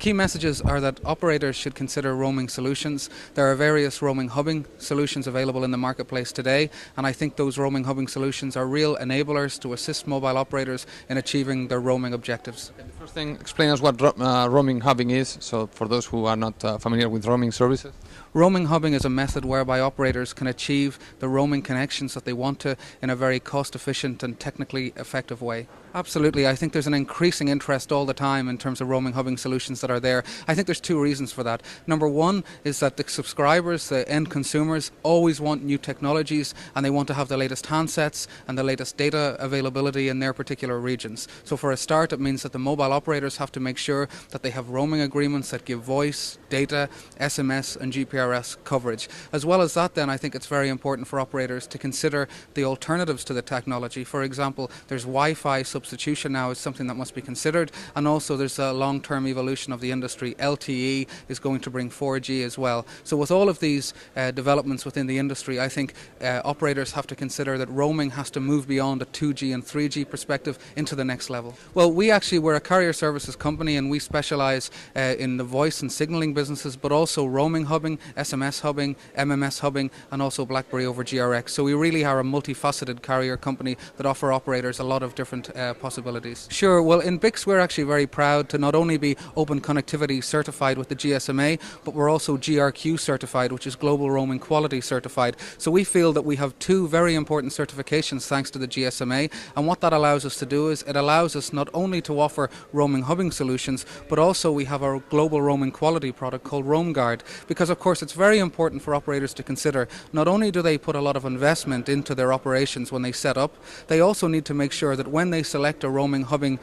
key messages are that operators should consider roaming solutions. There are various roaming hubbing solutions available in the marketplace today, and I think those roaming hubbing solutions are real enablers to assist mobile operators in achieving their roaming objectives. The first thing, explain us what roaming hubbing is, so for those who are not familiar with roaming services. Roaming hubbing is a method whereby operators can achieve the roaming connections that they want to in a very cost-efficient and technically effective way. Absolutely, I think there's an increasing interest all the time in terms of roaming hubbing solutions that are there. I think there's two reasons for that. Number one is that the subscribers, the end consumers, always want new technologies and they want to have the latest handsets and the latest data availability in their particular regions. So for a start, it means that the mobile operators have to make sure that they have roaming agreements that give voice, data, SMS and GPRS coverage. As well as that, then, I think it's very important for operators to consider the alternatives to the technology. For example, there's Wi-Fi substitution now is something that must be considered, and also there's a long-term evolution of the industry. LTE is going to bring 4G as well. So with all of these developments within the industry, I think operators have to consider that roaming has to move beyond a 2G and 3G perspective into the next level. Well, we're a carrier services company and we specialise in the voice and signalling businesses, but also roaming hubbing, SMS hubbing, MMS hubbing, and also BlackBerry over GRX. So we really are a multifaceted carrier company that offer operators a lot of different possibilities. Sure, well in BIcs we're actually very proud to not only be open connectivity certified with the GSMA, but we're also GRQ certified, which is Global Roaming Quality certified. So we feel that we have two very important certifications thanks to the GSMA, and what that allows us to do is it allows us not only to offer roaming hubbing solutions, but also we have our global roaming quality product called RoamGuard, because of course it's very important for operators to consider not only do they put a lot of investment into their operations when they set up, they also need to make sure that when they select a roaming hubbing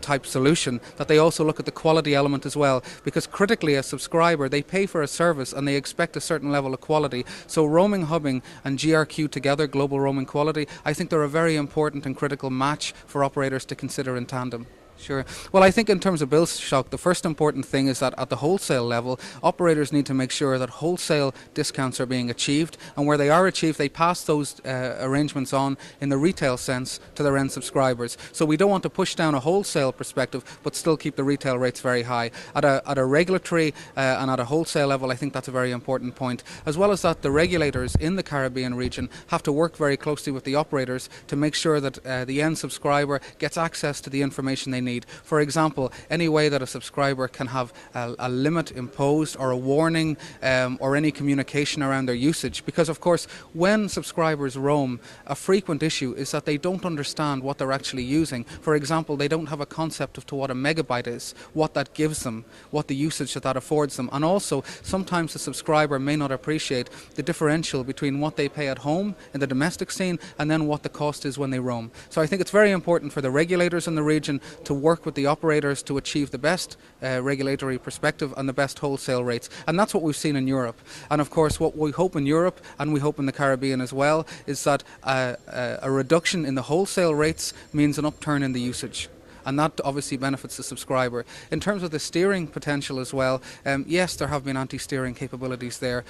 type solution, that they also look at the quality element as well, because critically as subscriber they pay for a service and they expect a certain level of quality. So roaming hubbing and GRQ together, global roaming quality, I think they're a very important and critical match for operators to consider in tandem. Sure. Well, I think in terms of bill shock, the first important thing is that at the wholesale level, operators need to make sure that wholesale discounts are being achieved, and where they are achieved, they pass those arrangements on in the retail sense to their end subscribers. So we don't want to push down a wholesale perspective, but still keep the retail rates very high. At a regulatory and at a wholesale level, I think that's a very important point. As well as that, the regulators in the Caribbean region have to work very closely with the operators to make sure that the end subscriber gets access to the information they need. For example, any way that a subscriber can have a limit imposed or a warning or any communication around their usage, because of course when subscribers roam, a frequent issue is that they don't understand what they're actually using. For example, they don't have a concept of what a megabyte is, what that gives them, what the usage that affords them, and also sometimes the subscriber may not appreciate the differential between what they pay at home in the domestic scene and then what the cost is when they roam. So I think it's very important for the regulators in the region to work with the operators to achieve the best regulatory perspective and the best wholesale rates. And that's what we've seen in Europe. And of course what we hope in Europe, and we hope in the Caribbean as well, is that a reduction in the wholesale rates means an upturn in the usage. And that obviously benefits the subscriber. In terms of the steering potential as well, yes, there have been anti-steering capabilities there.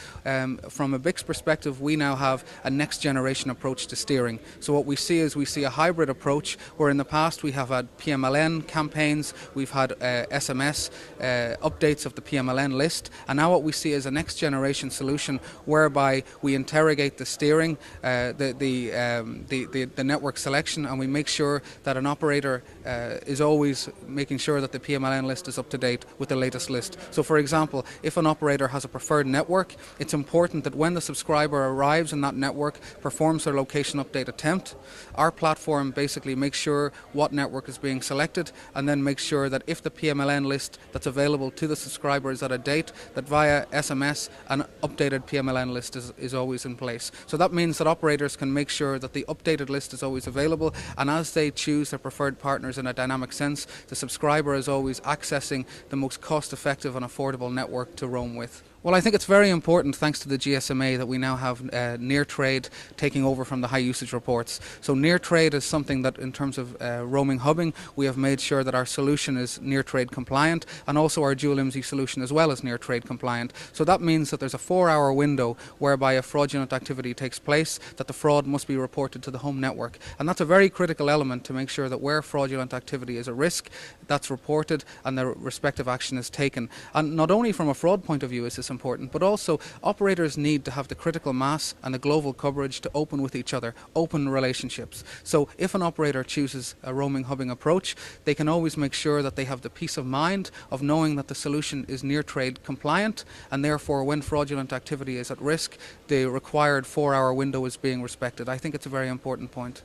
From a BIcs perspective, we now have a next generation approach to steering. So what we see is we see a hybrid approach, where in the past we have had PMLN campaigns, we've had SMS updates of the PMLN list, and now what we see is a next generation solution whereby we interrogate the steering, the network selection, and we make sure that an operator is always making sure that the PMLN list is up to date with the latest list. So for example, if an operator has a preferred network, it's important that when the subscriber arrives in that network, performs their location update attempt, our platform basically makes sure what network is being selected, and then makes sure that if the PMLN list that's available to the subscriber is at a date, that via SMS an updated PMLN list is always in place. So that means that operators can make sure that the updated list is always available, and as they choose their preferred partners in a dynamic sense, the subscriber is always accessing the most cost-effective and affordable network to roam with. Well, I think it's very important, thanks to the GSMA, that we now have near trade taking over from the high usage reports. So near trade is something that, in terms of roaming hubbing, we have made sure that our solution is near trade compliant, and also our dual IMSI solution as well as near trade compliant. So that means that there's a 4-hour window whereby a fraudulent activity takes place, that the fraud must be reported to the home network. And that's a very critical element to make sure that where fraudulent activity is a risk, that's reported and the respective action is taken. And not only from a fraud point of view is this important, but also operators need to have the critical mass and the global coverage to open with each other, open relationships. So if an operator chooses a roaming hubbing approach, they can always make sure that they have the peace of mind of knowing that the solution is near trade compliant, and therefore when fraudulent activity is at risk, the required 4-hour window is being respected. I think it's a very important point.